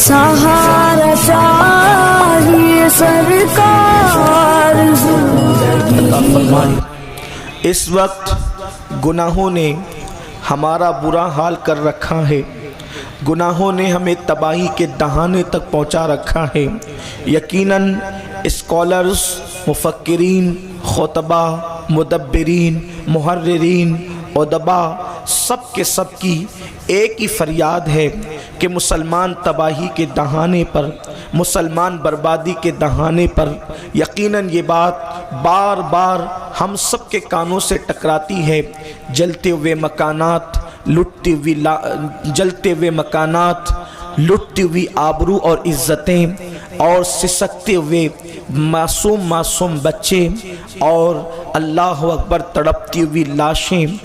सहारा चाहिए सरकार जिंदगी। इस वक्त गुनाहों ने हमारा बुरा हाल कर रखा है, गुनाहों ने हमें तबाही के दहाने तक पहुंचा रखा है। यकीनन स्कॉलर्स, मुफक्किरीन, खुतबा, मुदब्बिरीन, मुहर्रिरीन, उदबा सब के सब की एक ही फरियाद है कि मुसलमान तबाही के दहाने पर, मुसलमान बर्बादी के दहाने पर यकीनन ये बात बार बार हम सब के कानों से टकराती है। जलते हुए मकानात, जलते हुए मकानात, लुटती हुई आबरू और इज़्ज़तें और सिसकते हुए मासूम बच्चे और अल्लाह अकबर तड़पती हुई लाशें,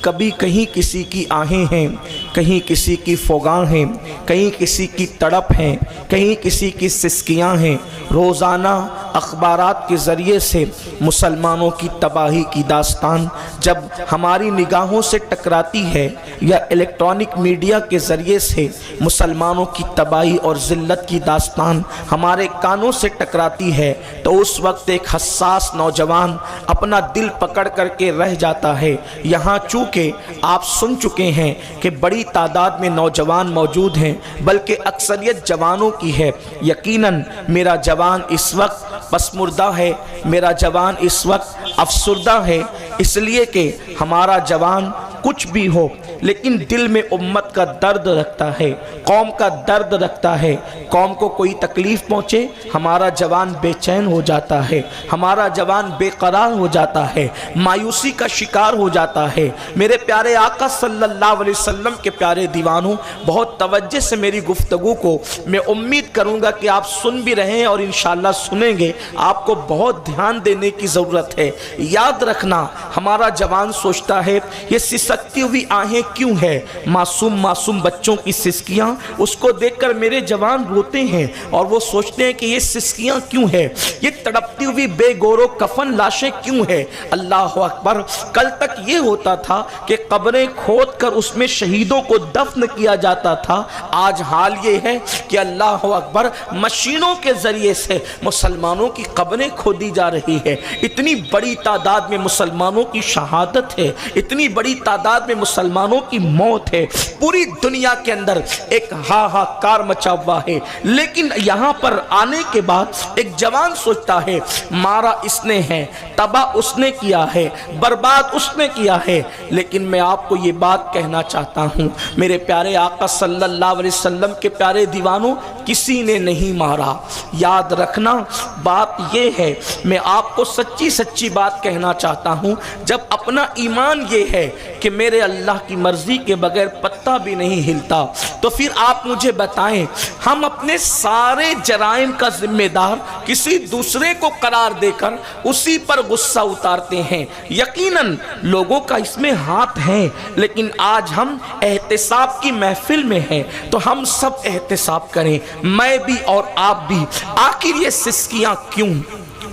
कभी कहीं किसी की आहें हैं, कहीं किसी की फ़ौगां हैं, कहीं किसी की तड़प हैं, कहीं किसी की सिसकियां हैं। रोज़ाना अखबारात के ज़रिए से मुसलमानों की तबाही की दास्तान जब हमारी निगाहों से टकराती है या इलेक्ट्रॉनिक मीडिया के ज़रिए से मुसलमानों की तबाही और ज़िल्लत की दास्तान हमारे कानों से टकराती है, तो उस वक्त एक हसास नौजवान अपना दिल पकड़ करके रह जाता है। यहाँ चूँकि आप सुन चुके हैं कि बड़ी तादाद में नौजवान मौजूद हैं, बल्कि अक्सरियत जवानों की है। यकीनन मेरा जवान इस वक्त पसमुर्दा है, मेरा जवान इस वक्त अफसुर्दा है, इसलिए कि हमारा जवान कुछ भी हो लेकिन दिल में उम्मत का दर्द रखता है, कौम का दर्द रखता है। कौम को कोई तकलीफ़ पहुँचे हमारा जवान बेचैन हो जाता है, हमारा जवान बेकरार हो जाता है, मायूसी का शिकार हो जाता है। मेरे प्यारे आका सल्लल्लाहु अलैहि वसल्लम के प्यारे दीवानों, बहुत तवज्जो से मेरी गुफ्तगू को मैं उम्मीद करूँगा कि आप सुन भी रहे हैं और इंशाअल्लाह सुनेंगे। आपको बहुत ध्यान देने की ज़रूरत है। याद रखना, हमारा जवान सोचता है ये सिसकती हुई आहें क्यों है, मासूम बच्चों की सिसकियां, उसको देखकर मेरे जवान रोते हैं और वो सोचते हैं कि ये सिसकियां क्यों है, ये तड़पती हुई बेगोरो कफन लाशें क्यों है। अल्लाह अकबर, कल तक ये होता था कि कब्रें खोद कर उसमें शहीदों को दफन किया जाता था, आज हाल ये है कि अल्लाह अकबर मशीनों के जरिए से मुसलमानों की कब्रें खोदी जा रही है। इतनी बड़ी तादाद में मुसलमानों की शहादत है, इतनी बड़ी तादाद में मुसलमानों की मौत है, पूरी दुनिया के अंदर एक हाहाकार मचा हुआ है। लेकिन यहाँ पर आने के बाद एक जवान सोचता है मारा इसने है, तबाह उसने किया है, बर्बाद उसने किया है। लेकिन मैं आपको ये बात कहना चाहता हूँ मेरे प्यारे आका सल्लल्लाहु अलैहि वसल्लम के प्यारे दीवानों, किसी ने नहीं मारा। याद रखना, बात ये है, मैं आपको सच्ची सच्ची बात कहना चाहता हूँ, जब अपना ईमान ये है कि मेरे अल्लाह की मर्जी के बगैर पत्ता भी नहीं हिलता, तो फिर आप मुझे बताएं, हम अपने सारे जराइम का जिम्मेदार किसी दूसरे को करार देकर उसी पर गुस्सा उतारते हैं। यकीनन लोगों का इसमें हाथ है, लेकिन आज हम एहतिसाब की महफिल में हैं, तो हम सब एहतिसाब करें, मैं भी और आप भी। आखिर ये सिसकियां क्यों,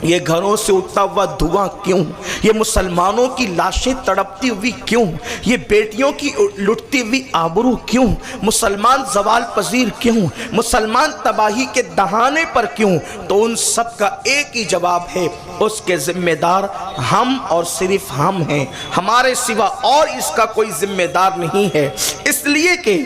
ये घरों से उठता हुआ धुआं क्यों, ये मुसलमानों की लाशें तड़पती हुई क्यों, ये बेटियों की लुटती हुई आबरू क्यों, मुसलमान जवाल पजीर क्यों, मुसलमान तबाही के दहाने पर क्यों? तो उन सब का एक ही जवाब है, उसके जिम्मेदार हम और सिर्फ हम हैं, हमारे सिवा और इसका कोई जिम्मेदार नहीं है। इसलिए कि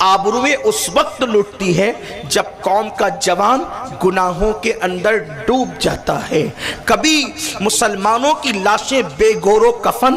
आबरूएं उस वक्त लुटती है जब कौम का जवान गुनाहों के अंदर डूब जाता है। कभी मुसलमानों की लाशें बेगोरो कफन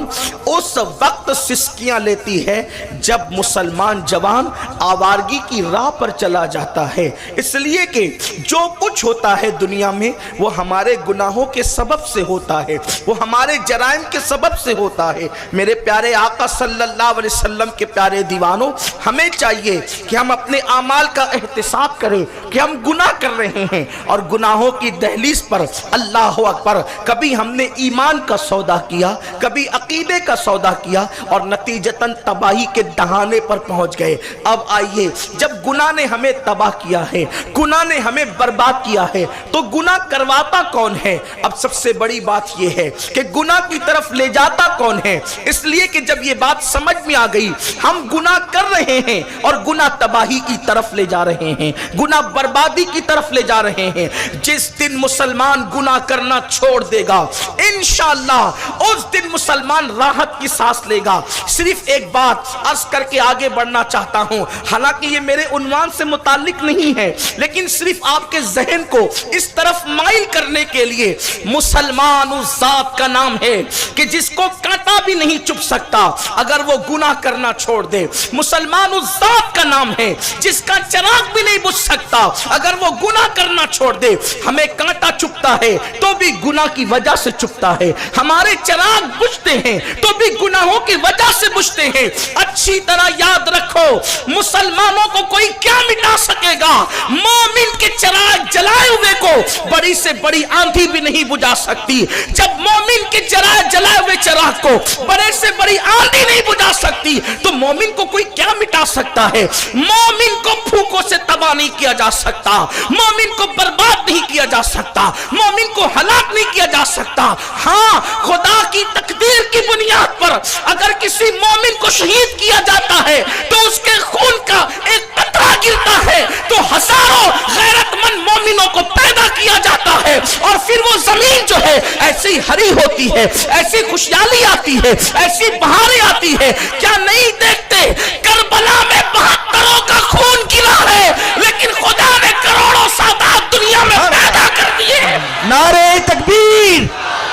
उस वक्त सिसकियां लेती है जब मुसलमान जवान आवारगी की राह पर चला जाता है। इसलिए कि जो कुछ होता है दुनिया में वो हमारे गुनाहों के सबब से होता है, वो हमारे जराइम के सबब से होता है। मेरे प्यारे आका सल्लल्लाहु अलैहि वसल्लम के प्यारे दीवानों, हमें चाहिए कि हम अपने आमाल का एहतिसाब करें कि हम गुनाह कर रहे हैं और गुनाहों की दहलीज पर अल्लाह अकबर, कभी हमने ईमान का सौदा किया, कभी अकीदे का सौदा किया और नतीजतन तबाही के दहाने पर पहुंच गए। अब आइए, जब गुनाह ने हमें तबाह किया है, गुनाह ने हमें बर्बाद किया है, तो गुनाह करवाता कौन है? अब सबसे बड़ी बात यह یہ ہے کہ گناہ کی طرف لے جاتا کون ہے؟ اس لیے کہ جب یہ بات سمجھ میں آ گئی ہم گناہ کر رہے ہیں اور گناہ تباہی کی طرف لے جا رہے ہیں، گناہ بربادی کی طرف لے جا رہے ہیں، جس دن مسلمان گناہ کرنا چھوڑ دے گا انشاءاللہ اس دن مسلمان راحت کی سانس لے گا۔ صرف ایک بات عرض کر کے آگے بڑھنا چاہتا ہوں، حالانکہ یہ میرے عنوان سے متعلق نہیں ہے، لیکن صرف آپ کے ذہن کو اس طرف مائل کرنے کے لیے، مسلمان اس ذات کا نام ہے کہ جس کو کانٹا بھی نہیں چپ سکتا اگر وہ گناہ کرنا چھوڑ دے۔ مسلمان اس ذات کا نام ہے جس کا چراغ بھی نہیں بجھ سکتا اگر وہ گناہ کرنا چھوڑ دے۔ ہمیں کانٹا چپتا ہے تو بھی گناہ کی وجہ سے چپتا ہے، ہمارے چراغ بجھتے ہیں تو بھی گناہوں کی وجہ سے بجھتے ہیں۔ اچھی طرح یاد رکھو، مسلمانوں کو کوئی کیا مٹا سکے گا؟ مومن کے چراغ جلائے ہوئے کو بڑی سے بڑی آندھی بھی نہیں بجھا سکتی۔ جب مومن کے جلائے ہوئے چراغ کو بڑے سے بڑی آندھی نہیں بجھا سکتی تو مومن کو کوئی کیا مٹا سکتا ہے؟ مومن کو پھوکوں سے تباہ نہیں کیا جا سکتا، مومن کو برباد نہیں کیا جا سکتا، مومن کو ہلاک نہیں کیا جا سکتا۔ ہاں، خدا کی تقدیر کی بنیاد پر اگر کسی مومن کو شہید کیا جاتا ہے تو اس کے خون کا ایک قطرہ گرتا ہے تو ہزاروں غیرت مند مومنوں کو پیدا کیا جاتا ہے، اور پھر وہ زمین جو ہے ایسی ہری ہوتی ہے، ایسی خوشحالی آتی ہے، ایسی بہاریں آتی ہے۔ کیا نہیں دیکھتے کربلا میں 72 کا خون گرا ہے لیکن خدا نے کروڑوں سادات دنیا میں پیدا کر دیے۔ نعرہ تکبیر،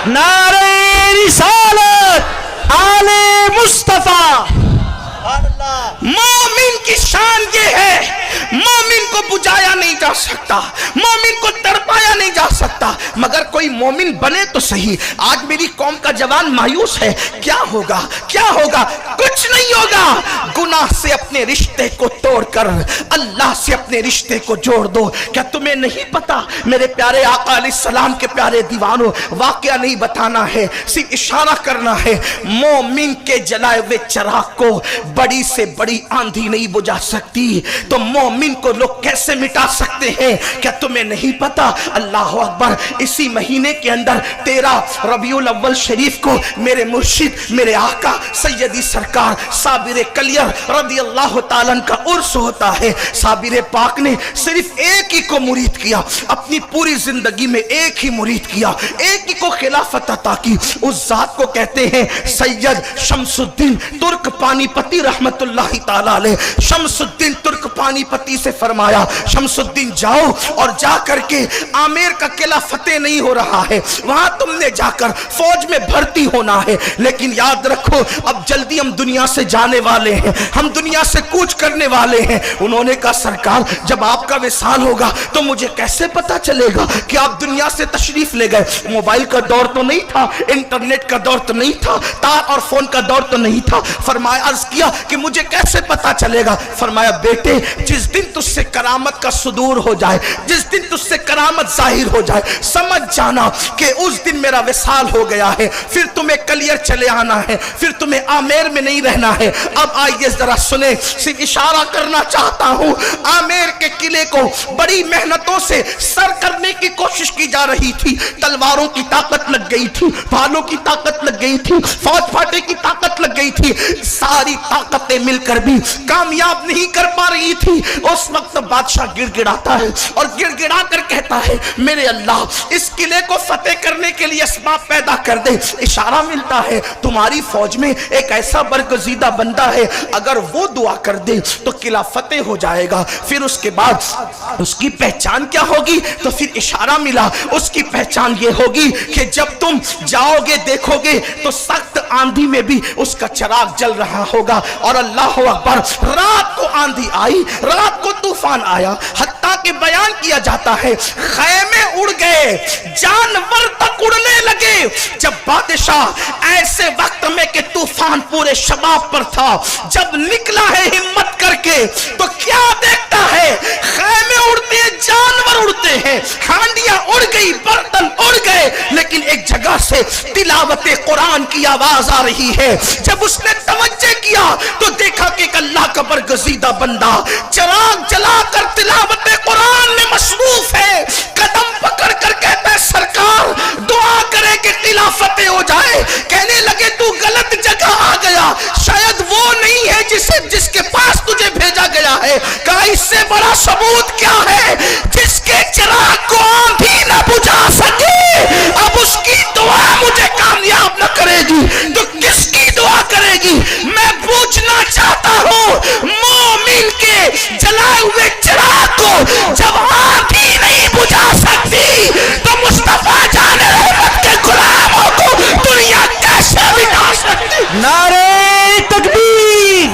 نعرہ رسالت، آل مصطفیٰ۔ مومن کی شان یہ ہے، مومن کو بجھایا نہیں جا سکتا، مومن کو تڑپایا نہیں جا سکتا، مگر کوئی مومن بنے تو صحیح۔ آج میری قوم کا جوان مایوس ہے، کیا ہوگا کیا ہوگا؟ کچھ نہیں ہوگا۔ گناہ سے اپنے رشتے کو توڑ کر اللہ سے اپنے رشتے کو جوڑ دو۔ کیا تمہیں نہیں پتا میرے پیارے آقا علیہ السلام کے پیارے دیوانوں، واقعہ نہیں بتانا ہے، صرف اشارہ کرنا ہے، مومن کے جلائے ہوئے چراغ کو بڑی سے بڑی آندھی نہیں بجھا سکتی، تو مومن کو لوگ کیسے مٹا سکتے ہیں؟ کیا تمہیں نہیں پتا؟ اللہ اکبر، اسی مہینے کے اندر 13 ربیع الاول شریف کو میرے مرشد، میرے آقا سیدی سرکار صابر کلیر رضی اللہ تعالیٰ کا عرس ہوتا ہے۔ صابر پاک نے صرف ایک ہی کو مرید کیا، اپنی پوری زندگی میں ایک ہی مرید کیا، ایک ہی کو خلافت عطا کی۔ اس ذات کو کہتے ہیں سید شمس الدین ترک پانی پتی رحمت اللہ تعالیٰ علیہ۔ شمس الدین ترک پانی پتی سے فرمایا، شمس الدین جاؤ اور جا کر کے آمیر کا قلعہ فتح نہیں ہو رہا ہے، وہاں تم نے جا کر فوج میں بھرتی ہونا ہے، لیکن یاد رکھو اب جلدی ہم دنیا سے جانے والے ہیں، ہم دنیا سے کوچ کرنے والے ہیں۔ انہوں نے کہا سرکار جب آپ کا وصال ہوگا تو مجھے کیسے پتا چلے گا کہ آپ دنیا سے تشریف لے گئے؟ موبائل کا دور تو نہیں تھا، انٹرنیٹ کا دور تو نہیں تھا، تار اور فون کا دور تو نہیں تھا۔ فرمایا عرض کیا کہ مجھے کیسے پتا چلے گا؟ فرمایا بیٹے جس دن تجھ سے کرامت کا صدور ہو جائے، جس دن تجھ سے کرامت ظاہر ہو جائے، سمجھ جانا کہ اس دن میرا وصال ہو گیا ہے، پھر تمہیں کلیر چلے آنا ہے، پھر تمہیں آمیر میں نہیں رہنا ہے۔ اب آئیے ذرا سنیں، صرف اشارہ کرنا چاہتا ہوں، آمیر کے قلعے کو بڑی محنتوں سے سر کرنے کی کوشش کی جا رہی تھی، تلواروں کی طاقت لگ گئی تھی، بھالوں کی طاقت لگ گئی تھی، فوج پھاٹے کی طاقت لگ گئی تھی، ساری طاقتیں مل کر بھی کامیاب نہیں کر پا رہی تھی۔ اس وقت بادشاہ گڑ گڑاتا ہے اور گڑ گڑا کر کہتا ہے میرے اللہ اس قلعے کو فتح کرنے کے لیے اسباب پیدا کر دے۔ اشارہ ملتا ہے تمہاری فوج میں ایک ایسا برگزیدہ بندہ ہے، اگر وہ دعا کر دے تو قلعہ فتح ہو جائے گا۔ پھر اس کے بعد اس کی پہچان کیا ہوگی؟ تو پھر اشارہ ملا، اس کی پہچان یہ ہوگی کہ جب تم جاؤ گے دیکھو گے تو سخت آندھی میں بھی اس کا چراغ جل رہا ہوگا۔ اور اللہ اکبر، رات کو آندھی آئی، رات کو طوفان آیا، حتیٰ کہ بیان کیا جاتا ہے خیمے اڑ گئے، جانور تک اڑنے لگے۔ جب بادشاہ ایسے وقت میں کہ طوفان پورے شباب پر تھا، جب نکلا ہے ہمت کر کے تو کیا دیکھتا ہے؟ خیمے اڑتے ہیں، جانور اڑتے ہیں، ہانڈیاں اڑ گئی، برتن اڑ گئے، لیکن ایک جگہ سے تلاوت قرآن کی آواز آ رہی ہے۔ جب اس نے توجہ کیا تو دیکھا کہ ایک اللہ کا برگزیدہ بندہ چراغ جلا کر تلاوت قرآن میں مصروف ہے، قدم پکڑ کر کہتا ہے سرکار دعا کرے کہ خلافت ताऊद क्या है? जिसके चिराग को आंधी न बुझा सके, अब उसकी दुआ मुझे कामयाब न करेगी तो किसकी दुआ करेगी? मैं पूछना चाहता हूँ, मोमिन के जलाए हुए चिराग को जब आंधी नहीं बुझा सकती तो मुस्तफा जान रहमत के गुलामों को दुनिया कैसे मिटा सकती? नारे तकबीर,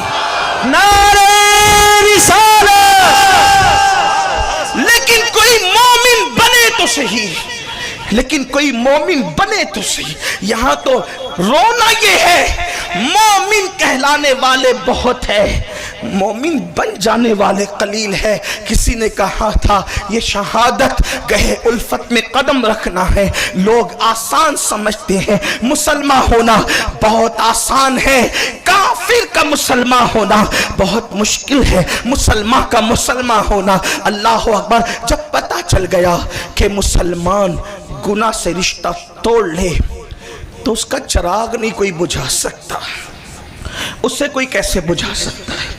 नारे रिसालत। लेकिन कोई मोमिन बने तो सही, लेकिन कोई मोमिन बने तो सही। यहां तो रोना ये है, मोमिन कहलाने वाले बहुत है, मोमिन बन जाने वाले कलील है। किसी ने कहा था ये शहादत गहे उल्फत में कदम रखना है। लोग आसान समझते हैं, मुसलमान होना बहुत आसान है, काफिर का मुसलमान होना बहुत मुश्किल है, मुसलमान का मुसलमान होना। अल्लाह अकबर। जब पता चल गया कि मुसलमान गुनाह से रिश्ता तोड़ ले तो उसका चिराग नहीं कोई बुझा सकता, उससे कोई कैसे बुझा सकता है?